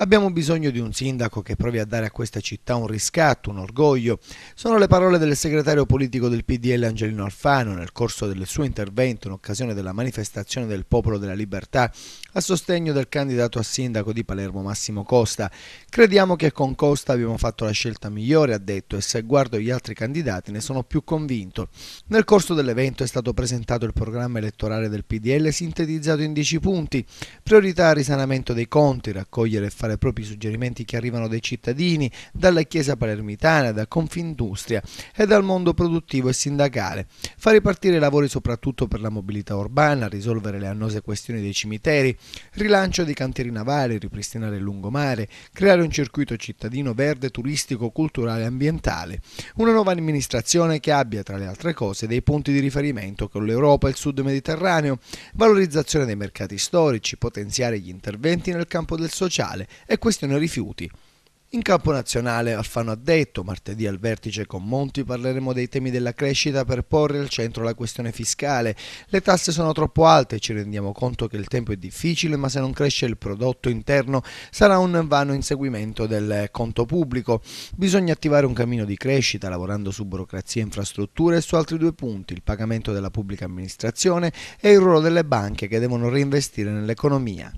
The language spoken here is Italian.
Abbiamo bisogno di un sindaco che provi a dare a questa città un riscatto, un orgoglio. Sono le parole del segretario politico del PDL Angelino Alfano nel corso del suo intervento in occasione della manifestazione del Popolo della Libertà a sostegno del candidato a sindaco di Palermo Massimo Costa. Crediamo che con Costa abbiamo fatto la scelta migliore, ha detto, e se guardo gli altri candidati ne sono più convinto. Nel corso dell'evento è stato presentato il programma elettorale del PDL sintetizzato in 10 punti. Priorità: risanamento dei conti, raccogliere e fare propri suggerimenti che arrivano dai cittadini, dalla Chiesa palermitana, da Confindustria e dal mondo produttivo e sindacale. Far ripartire i lavori soprattutto per la mobilità urbana, risolvere le annose questioni dei cimiteri, rilancio dei cantieri navali, ripristinare il lungomare, creare un circuito cittadino verde, turistico, culturale e ambientale. Una nuova amministrazione che abbia, tra le altre cose, dei punti di riferimento con l'Europa e il Sud Mediterraneo, valorizzazione dei mercati storici, potenziare gli interventi nel campo del sociale e questione rifiuti. In campo nazionale, Alfano ha detto, martedì al vertice con Monti parleremo dei temi della crescita per porre al centro la questione fiscale. Le tasse sono troppo alte, ci rendiamo conto che il tempo è difficile, ma se non cresce il prodotto interno sarà un vano inseguimento del conto pubblico. Bisogna attivare un cammino di crescita lavorando su burocrazia e infrastrutture e su altri due punti, il pagamento della pubblica amministrazione e il ruolo delle banche che devono reinvestire nell'economia.